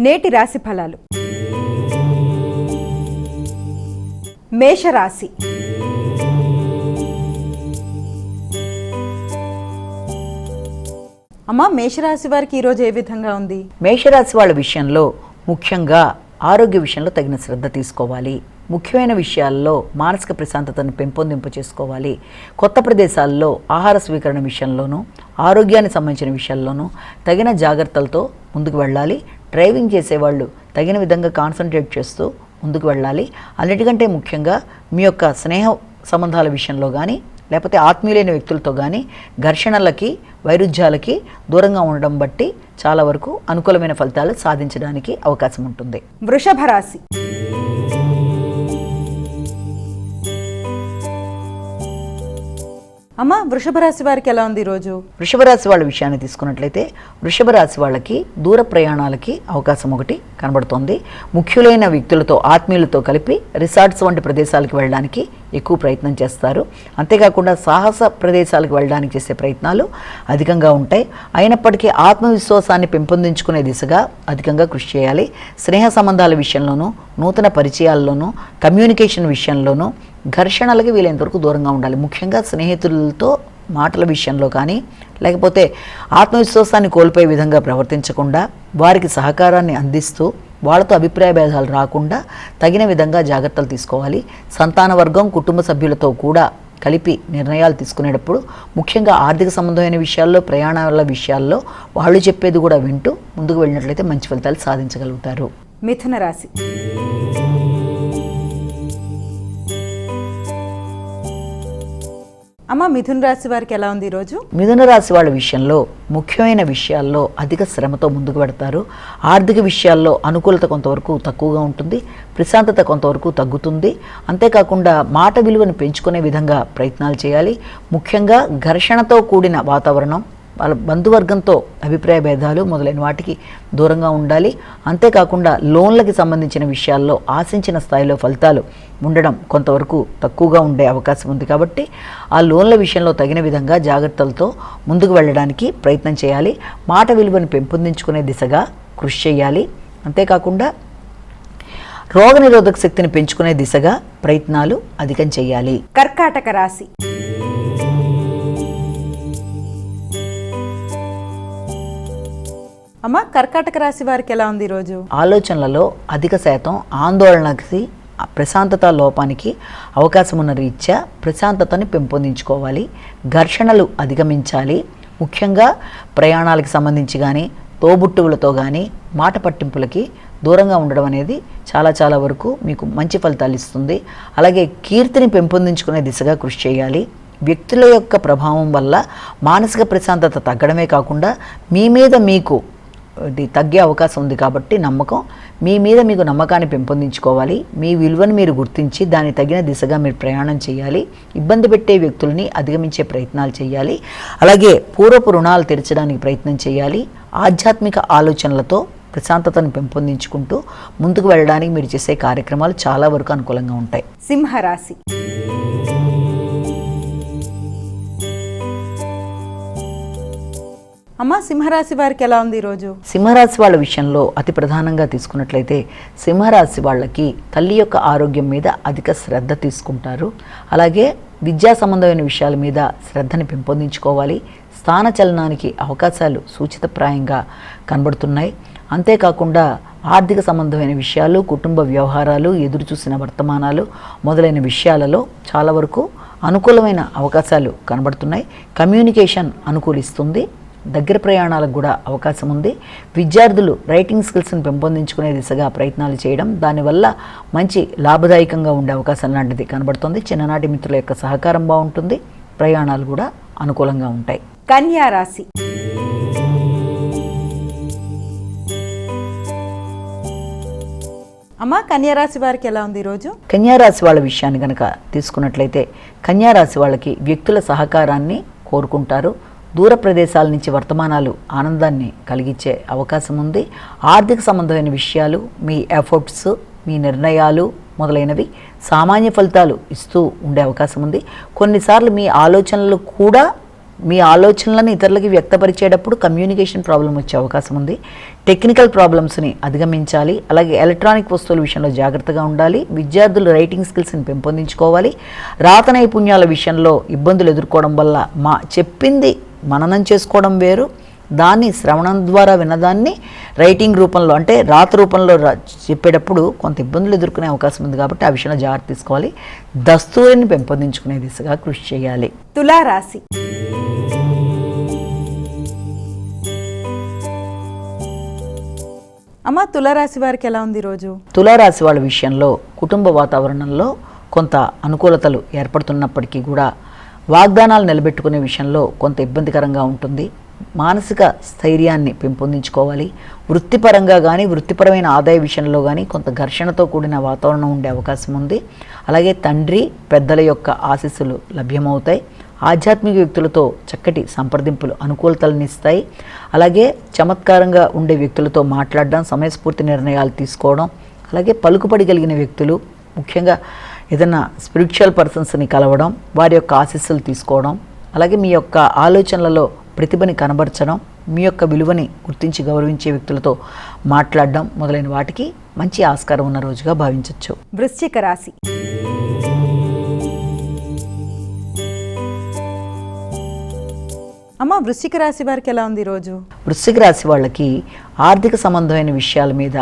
నేటి రాశి ఫలాలు. మేషరాశి. అమ్మా, మేషరాశి వారికి ఈరోజు ఏ విధంగా ఉంది? మేషరాశి వాళ్ళ విషయంలో ముఖ్యంగా ఆరోగ్య విషయంలో తగిన శ్రద్ధ తీసుకోవాలి. ముఖ్యమైన విషయాల్లో మానసిక ప్రశాంతతను పెంపొందింపు చేసుకోవాలి. కొత్త ప్రదేశాల్లో ఆహార స్వీకరణ విషయంలోనూ ఆరోగ్యానికి సంబంధించిన విషయాల్లోనూ తగిన జాగ్రత్తలతో ముందుకు వెళ్ళాలి. డ్రైవింగ్ చేసేవాళ్ళు తగిన విధంగా కాన్సన్ట్రేట్ చేస్తూ ముందుకు వెళ్ళాలి. అన్నిటికంటే ముఖ్యంగా మీ యొక్క స్నేహ సంబంధాల విషయంలో కానీ లేకపోతే ఆత్మీయులైన వ్యక్తులతో కానీ ఘర్షణలకి వైరుధ్యాలకి దూరంగా ఉండడం బట్టి చాలా వరకు అనుకూలమైన ఫలితాలు సాధించడానికి అవకాశం ఉంటుంది. వృషభ రాశి. అమ్మ, వృషభ రాశి వారికి ఎలా ఉంది ఈరోజు? వృషభ రాశి వాళ్ళ విషయాన్ని తీసుకున్నట్లయితే వృషభ రాశి వాళ్ళకి దూర ప్రయాణాలకి అవకాశం ఒకటి కనబడుతోంది. ముఖ్యులైన వ్యక్తులతో ఆత్మీయులతో కలిపి రిసార్ట్స్ వంటి ప్రదేశాలకు వెళ్ళడానికి ఎక్కువ ప్రయత్నం చేస్తారు. అంతేకాకుండా సాహస ప్రదేశాలకు వెళ్ళడానికి చేసే ప్రయత్నాలు అధికంగా ఉంటాయి. అయినప్పటికీ ఆత్మవిశ్వాసాన్ని పెంపొందించుకునే దిశగా అధికంగా కృషి చేయాలి. స్నేహ సంబంధాల విషయంలోనూ నూతన పరిచయాల్లోనూ కమ్యూనికేషన్ విషయంలోనూ ఘర్షణలకి వీలైనంతవరకు దూరంగా ఉండాలి. ముఖ్యంగా స్నేహితులతో మాటల విషయంలో కానీ లేకపోతే ఆత్మవిశ్వాసాన్ని కోల్పోయే విధంగా ప్రవర్తించకుండా వారికి సహకారాన్ని అందిస్తూ వాళ్ళతో అభిప్రాయ భేదాలు రాకుండా తగిన విధంగా జాగ్రత్తలు తీసుకోవాలి. సంతాన వర్గం కుటుంబ సభ్యులతో కూడా కలిపి నిర్ణయాలు తీసుకునేటప్పుడు ముఖ్యంగా ఆర్థిక సంబంధమైన విషయాల్లో ప్రయాణాల విషయాల్లో వాళ్ళు చెప్పేది కూడా వింటూ ముందుకు వెళ్ళినట్లయితే మంచి ఫలితాలు సాధించగలుగుతారు. మిథున రాశి. అమ్మ, మిథున రాశి వారికి ఎలా ఉంది ఈరోజు? మిథున రాశి వాళ్ళ విషయంలో ముఖ్యమైన విషయాల్లో అధిక శ్రమతో ముందుకు పెడతారు. ఆర్థిక విషయాల్లో అనుకూలత కొంతవరకు తక్కువగా ఉంటుంది, ప్రశాంతత కొంతవరకు తగ్గుతుంది. అంతేకాకుండా మాట విలువను పెంచుకునే విధంగా ప్రయత్నాలు చేయాలి. ముఖ్యంగా ఘర్షణతో కూడిన వాతావరణం, వాళ్ళ బంధువర్గంతో అభిప్రాయ భేదాలు మొదలైన వాటికి దూరంగా ఉండాలి. అంతేకాకుండా లోన్లకి సంబంధించిన విషయాల్లో ఆశించిన స్థాయిలో ఫలితాలు ఉండడం కొంతవరకు తక్కువగా ఉండే అవకాశం ఉంది. కాబట్టి ఆ లోన్ల విషయంలో తగిన విధంగా జాగ్రత్తలతో ముందుకు వెళ్ళడానికి ప్రయత్నం చేయాలి. మాట విలువను పెంపొందించుకునే దిశగా కృషి చేయాలి. అంతేకాకుండా రోగనిరోధక శక్తిని పెంచుకునే దిశగా ప్రయత్నాలు అధికం చేయాలి. కర్కాటక రాశి. అమ్మ, కర్కాటక రాశి వారికి ఎలా ఉంది ఈరోజు? ఆలోచనలలో అధిక శాతం ఆందోళనకి ప్రశాంతత లోపానికి అవకాశం ఉన్న రీత్యా ప్రశాంతతని పెంపొందించుకోవాలి. ఘర్షణలు అధిగమించాలి. ముఖ్యంగా ప్రయాణాలకు సంబంధించి కానీ తోబుట్టువులతో కానీ మాట పట్టింపులకి దూరంగా ఉండడం అనేది చాలా వరకు మీకు మంచి ఫలితాలు ఇస్తుంది. అలాగే కీర్తిని పెంపొందించుకునే దిశగా కృషి చేయాలి. వ్యక్తుల యొక్క ప్రభావం వల్ల మానసిక ప్రశాంతత తగ్గడమే కాకుండా మీ మీద మీకు తగ్గే అవకాశం ఉంది. కాబట్టి మీ మీద మీకు నమ్మకాన్ని పెంపొందించుకోవాలి. మీ విలువను మీరు గుర్తించి దానికి తగిన దిశగా మీరు ప్రయాణం చేయాలి. ఇబ్బంది పెట్టే వ్యక్తుల్ని అధిగమించే ప్రయత్నాలు చేయాలి. అలాగే పూర్వపు రుణాలు తీర్చడానికి ప్రయత్నం చేయాలి. ఆధ్యాత్మిక ఆలోచనలతో ప్రశాంతతను పెంపొందించుకుంటూ ముందుకు వెళ్ళడానికి మీరు చేసే కార్యక్రమాలు చాలా వరకు అనుకూలంగా ఉంటాయి. సింహరాశి. అమ్మ, సింహరాశి వారికి ఎలా ఉంది ఈరోజు? సింహరాశి వాళ్ళ విషయంలో అతి ప్రధానంగా తీసుకున్నట్లయితే సింహరాశి వాళ్ళకి తల్లి యొక్క ఆరోగ్యం మీద అధిక శ్రద్ధ తీసుకుంటారు. అలాగే విద్యా సంబంధమైన విషయాల మీద శ్రద్ధని పెంపొందించుకోవాలి. స్థాన చలనానికి అవకాశాలు సూచితప్రాయంగా కనబడుతున్నాయి. అంతేకాకుండా ఆర్థిక సంబంధమైన విషయాలు, కుటుంబ వ్యవహారాలు, ఎదురు చూసిన వర్తమానాలు మొదలైన విషయాలలో చాలా వరకు అనుకూలమైన అవకాశాలు కనబడుతున్నాయి. కమ్యూనికేషన్ అనుకూలిస్తుంది. దగ్గర ప్రయాణాలకు కూడా అవకాశం ఉంది. విద్యార్థులు రైటింగ్ స్కిల్స్ని పెంపొందించుకునే దిశగా ప్రయత్నాలు చేయడం, దానివల్ల మంచి లాభదాయకంగా ఉండే అవకాశం లాంటిది కనబడుతుంది. చిన్ననాటి మిత్రుల యొక్క సహకారం బాగుంటుంది. ప్రయాణాలు కూడా అనుకూలంగా ఉంటాయి. కన్యా రాశి. అమ్మ, కన్యా రాశి వారికి ఎలా ఉంది ఈరోజు? కన్యా రాశి వాళ్ళ విషయాన్ని కనుక తీసుకున్నట్లయితే కన్యా రాశి వాళ్ళకి వ్యక్తుల సహకారాన్ని కోరుకుంటారు. దూర ప్రదేశాల నుంచి వర్తమానాలు ఆనందాన్ని కలిగించే అవకాశం ఉంది. ఆర్థిక సంబంధమైన విషయాలు, మీ ఎఫర్ట్స్, మీ నిర్ణయాలు మొదలైనవి సామాన్య ఫలితాలు ఇస్తూ ఉండే అవకాశం ఉంది. కొన్నిసార్లు మీ ఆలోచనలు కూడా మీ ఆలోచనలను ఇతరులకి వ్యక్తపరిచేటప్పుడు కమ్యూనికేషన్ ప్రాబ్లం వచ్చే అవకాశం ఉంది. టెక్నికల్ ప్రాబ్లమ్స్ని అధిగమించాలి. అలాగే ఎలక్ట్రానిక్ వస్తువుల విషయంలో జాగ్రత్తగా ఉండాలి. విద్యార్థులు రైటింగ్ స్కిల్స్ని పెంపొందించుకోవాలి. రాత నైపుణ్యాల విషయంలో ఇబ్బందులు ఎదుర్కోవడం వల్ల చెప్పింది మననం చేసుకోవడం వేరు, దాన్ని శ్రవణం ద్వారా విన్నదాన్ని రైటింగ్ రూపంలో అంటే రాత రూపంలో చెప్పేటప్పుడు కొంత ఇబ్బందులు ఎదుర్కొనే అవకాశం ఉంది. కాబట్టి ఆ విషయంలో జాగ్రత్త తీసుకోవాలి. దస్తూరిని పెంపొందించుకునే దిశగా కృషి చేయాలి. తులారాశి. అమ్మ, తులారాశి వారికి ఎలా ఉంది ఈరోజు? తులారాశి వాళ్ళ విషయంలో కుటుంబ వాతావరణంలో కొంత అనుకూలతలు ఏర్పడుతున్నప్పటికీ కూడా వాగ్దానాలు నిలబెట్టుకునే విషయంలో కొంత ఇబ్బందికరంగా ఉంటుంది. మానసిక స్థైర్యాన్ని పెంపొందించుకోవాలి. వృత్తిపరంగా కానీ వృత్తిపరమైన ఆదాయ విషయంలో కానీ కొంత ఘర్షణతో కూడిన వాతావరణం ఉండే అవకాశం ఉంది. అలాగే తండ్రి పెద్దల యొక్క ఆశీస్సులు లభ్యమవుతాయి. ఆధ్యాత్మిక వ్యక్తులతో చక్కటి సంప్రదింపులు అనుకూలతలను ఇస్తాయి. అలాగే చమత్కారంగా ఉండే వ్యక్తులతో మాట్లాడడం, సమయస్ఫూర్తి నిర్ణయాలు తీసుకోవడం, అలాగే పలుకుబడి కలిగిన వ్యక్తులు ముఖ్యంగా ఏదైనా స్పిరిచువల్ పర్సన్స్ని కలవడం, వారి యొక్క ఆశీస్సులు తీసుకోవడం, అలాగే మీ యొక్క ఆలోచనలలో ప్రతిభని కనబరచడం, మీ యొక్క విలువని గుర్తించి గౌరవించే వ్యక్తులతో మాట్లాడడం మొదలైన వాటికి మంచి ఆస్కారం ఉన్న రోజుగా భావించవచ్చు. వృశ్చిక రాశి. అమ్మ, వృశ్చిక రాశి వారికి ఎలా ఉంది ఈరోజు? వృశ్చిక రాశి వాళ్ళకి ఆర్థిక సంబంధమైన విషయాల మీద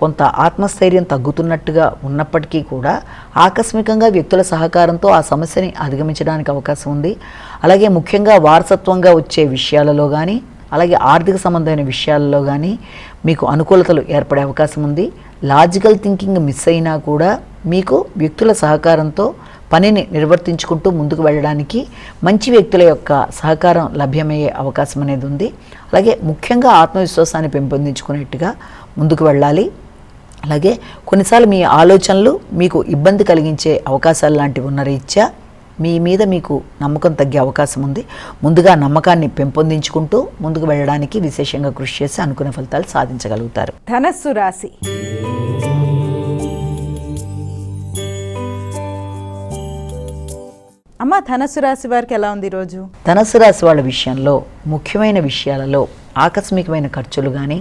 కొంత ఆత్మస్థైర్యం తగ్గుతున్నట్టుగా ఉన్నప్పటికీ కూడా ఆకస్మికంగా వ్యక్తుల సహకారంతో ఆ సమస్యని అధిగమించడానికి అవకాశం ఉంది. అలాగే ముఖ్యంగా వారసత్వంగా వచ్చే విషయాలలో కానీ అలాగే ఆర్థిక సంబంధమైన విషయాలలో కానీ మీకు అనుకూలతలు ఏర్పడే అవకాశం ఉంది. లాజికల్ థింకింగ్ మిస్ అయినా కూడా మీకు వ్యక్తుల సహకారంతో పనిని నిర్వర్తించుకుంటూ ముందుకు వెళ్ళడానికి మంచి వ్యక్తుల యొక్క సహకారం లభ్యమయ్యే అవకాశం అనేది ఉంది. అలాగే ముఖ్యంగా ఆత్మవిశ్వాసాన్ని పెంపొందించుకునేట్టుగా ముందుకు వెళ్ళాలి. అలాగే కొన్నిసార్లు మీ ఆలోచనలు మీకు ఇబ్బంది కలిగించే అవకాశాలు లాంటివి ఉన్న రీత్యా మీ మీద మీకు నమ్మకం తగ్గే అవకాశం ఉంది. ముందుగా నమ్మకాన్ని పెంపొందించుకుంటూ ముందుకు వెళ్ళడానికి విశేషంగా కృషి చేసి అనుకునే ఫలితాలు సాధించగలుగుతారు. ధనస్సు రాశి. అమ్మ, ధనస్సు రాశి వారికి ఎలా ఉంది ఈరోజు? ధనస్సు రాశి వాళ్ళ విషయంలో ముఖ్యమైన విషయాలలో ఆకస్మికమైన ఖర్చులు కానీ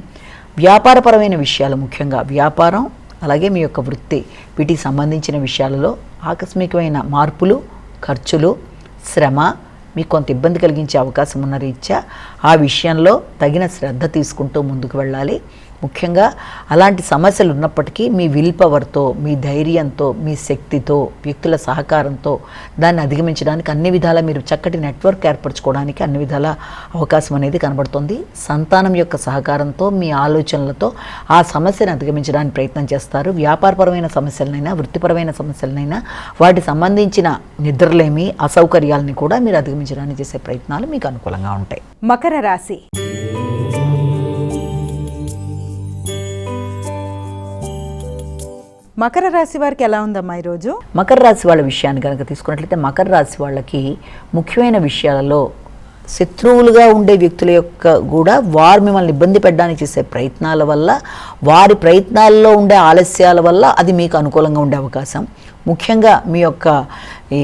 వ్యాపారపరమైన విషయాలు, ముఖ్యంగా వ్యాపారం అలాగే మీ యొక్క వృత్తి వీటికి సంబంధించిన విషయాలలో ఆకస్మికమైన మార్పులు, ఖర్చులు, శ్రమ మీకు కొంత ఇబ్బంది కలిగించే అవకాశం ఉన్న రీత్యా ఆ విషయంలో తగిన శ్రద్ధ తీసుకుంటూ ముందుకు వెళ్ళాలి. ముఖ్యంగా అలాంటి సమస్యలు ఉన్నప్పటికీ మీ విల్ పవర్తో, మీ ధైర్యంతో, మీ శక్తితో, వ్యక్తుల సహకారంతో దాన్ని అధిగమించడానికి అన్ని విధాలా మీరు చక్కటి నెట్వర్క్ ఏర్పరచుకోవడానికి అన్ని విధాల అవకాశం అనేది కనబడుతుంది. సంతానం యొక్క సహకారంతో మీ ఆలోచనలతో ఆ సమస్యను అధిగమించడానికి ప్రయత్నం చేస్తారు. వ్యాపారపరమైన సమస్యలనైనా వృత్తిపరమైన సమస్యలనైనా వాటి సంబంధించిన నిద్రలేమి అసౌకర్యాలని కూడా మీరు అధిగమించడానికి చేసే ప్రయత్నాలు మీకు అనుకూలంగా ఉంటాయి. మకర రాశి. మకర రాశి వారికి ఎలా ఉందమ్మా ఈరోజు? మకర రాశి వాళ్ళ విషయాన్ని కనుక తీసుకున్నట్లయితే మకర రాశి వాళ్ళకి ముఖ్యమైన విషయాలలో శత్రువులుగా ఉండే వ్యక్తుల యొక్క కూడా వారు మిమ్మల్ని ఇబ్బంది పెట్టడానికి చేసే ప్రయత్నాల వల్ల, వారి ప్రయత్నాల్లో ఉండే ఆలస్యాల వల్ల అది మీకు అనుకూలంగా ఉండే అవకాశం. ముఖ్యంగా మీ యొక్క ఈ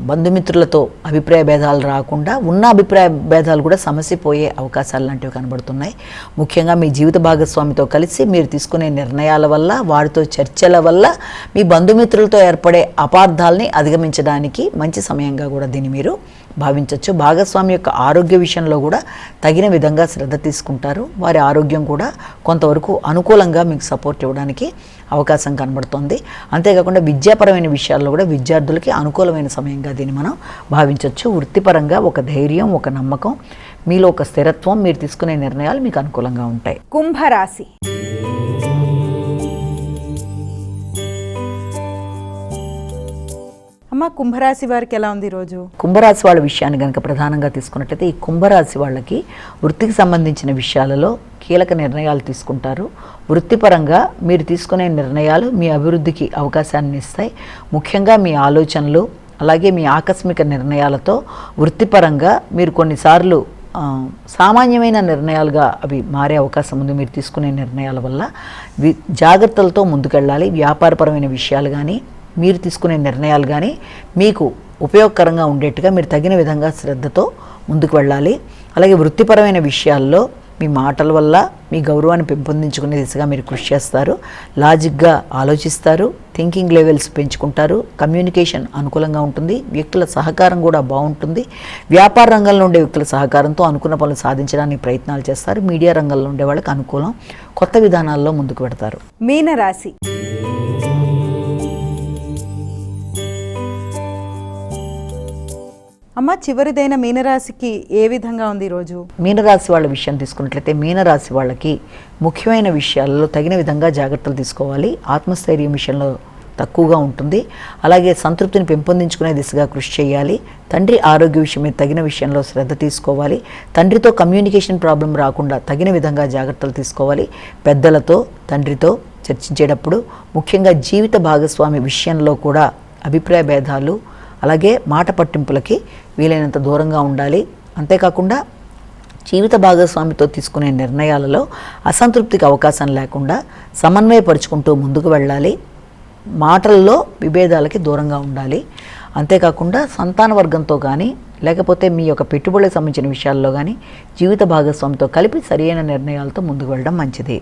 బంధుమిత్రులతో అభిప్రాయ భేదాలు రాకుండా ఉన్న అభిప్రాయ భేదాలు కూడా సమసిపోయే అవకాశాలు లాంటివి కనబడుతున్నాయి. ముఖ్యంగా మీ జీవిత భాగస్వామితో కలిసి మీరు తీసుకునే నిర్ణయాల వల్ల, వారితో చర్చల వల్ల మీ బంధుమిత్రులతో ఏర్పడే అపార్థాలని అధిగమించడానికి మంచి సమయంగా కూడా దీన్ని మీరు భావించవచ్చు. భాగస్వామి యొక్క ఆరోగ్య విషయంలో కూడా తగిన విధంగా శ్రద్ధ తీసుకుంటారు. వారి ఆరోగ్యం కూడా కొంతవరకు అనుకూలంగా మీకు సపోర్ట్ ఇవ్వడానికి అవకాశం కనబడుతుంది. అంతేకాకుండా విద్యాపరమైన విషయాల్లో కూడా విద్యార్థులకి అనుకూలమైన సమయంగా దీన్ని మనం భావించవచ్చు. వృత్తిపరంగా ఒక ధైర్యం, ఒక నమ్మకం, మీలో ఒక స్థిరత్వం, మీరు తీసుకునే నిర్ణయాలు మీకు అనుకూలంగా ఉంటాయి. కుంభరాశి. అమ్మ, కుంభరాశి వారికి ఎలా ఉంది ఈరోజు? కుంభరాశి వాళ్ళ విషయాన్ని కనుక ప్రధానంగా తీసుకున్నట్లయితే ఈ కుంభరాశి వాళ్ళకి వృత్తికి సంబంధించిన విషయాలలో కీలక నిర్ణయాలు తీసుకుంటారు. వృత్తిపరంగా మీరు తీసుకునే నిర్ణయాలు మీ అభివృద్ధికి అవకాశాన్ని ఇస్తాయి. ముఖ్యంగా మీ ఆలోచనలు అలాగే మీ ఆకస్మిక నిర్ణయాలతో వృత్తిపరంగా మీరు కొన్నిసార్లు సామాన్యమైన నిర్ణయాలుగా అవి మారే అవకాశం ఉంది. మీరు తీసుకునే నిర్ణయాల వల్ల జాగ్రత్తలతో ముందుకెళ్ళాలి. వ్యాపారపరమైన విషయాలు కానీ మీరు తీసుకునే నిర్ణయాలు కానీ మీకు ఉపయోగకరంగా ఉండేట్టుగా మీరు తగిన విధంగా శ్రద్ధతో ముందుకు వెళ్ళాలి. అలాగే వృత్తిపరమైన విషయాల్లో మీ మాటల వల్ల మీ గౌరవాన్ని పెంపొందించుకునే దిశగా మీరు కృషి చేస్తారు. లాజిక్గా ఆలోచిస్తారు, థింకింగ్ లెవెల్స్ పెంచుకుంటారు, కమ్యూనికేషన్ అనుకూలంగా ఉంటుంది, వ్యక్తుల సహకారం కూడా బాగుంటుంది. వ్యాపార రంగంలో ఉండే వ్యక్తుల సహకారంతో అనుకున్న పనులు సాధించడానికి ప్రయత్నాలు చేస్తారు. మీడియా రంగంలో ఉండే వాళ్ళకి అనుకూలం, కొత్త విధానాల్లో ముందుకు పెడతారు. మీనరాశి. అమ్మ, చివరిదైన మీనరాశికి ఏ విధంగా ఉంది ఈరోజు? మీనరాశి వాళ్ళ విషయం తీసుకున్నట్లయితే మీనరాశి వాళ్ళకి ముఖ్యమైన విషయాల్లో తగిన విధంగా జాగ్రత్తలు తీసుకోవాలి. ఆత్మస్థైర్యం విషయంలో తక్కువగా ఉంటుంది. అలాగే సంతృప్తిని పెంపొందించుకునే దిశగా కృషి చేయాలి. తండ్రి ఆరోగ్య విషయమే తగిన విషయంలో శ్రద్ధ తీసుకోవాలి. తండ్రితో కమ్యూనికేషన్ ప్రాబ్లం రాకుండా తగిన విధంగా జాగ్రత్తలు తీసుకోవాలి. పెద్దలతో తండ్రితో చర్చించేటప్పుడు ముఖ్యంగా జీవిత భాగస్వామి విషయంలో కూడా అభిప్రాయ భేదాలు అలాగే మాట పట్టింపులకి వీలైనంత దూరంగా ఉండాలి. అంతేకాకుండా జీవిత భాగస్వామితో తీసుకునే నిర్ణయాలలో అసంతృప్తికి అవకాశం లేకుండా సమన్వయపరుచుకుంటూ ముందుకు వెళ్ళాలి. మాటల్లో విభేదాలకి దూరంగా ఉండాలి. అంతేకాకుండా సంతాన వర్గంతో కానీ లేకపోతే మీ యొక్క పెట్టుబడులకు సంబంధించిన విషయాల్లో కానీ జీవిత భాగస్వామితో కలిపి సరైన నిర్ణయాలతో ముందుకు వెళ్ళడం మంచిది.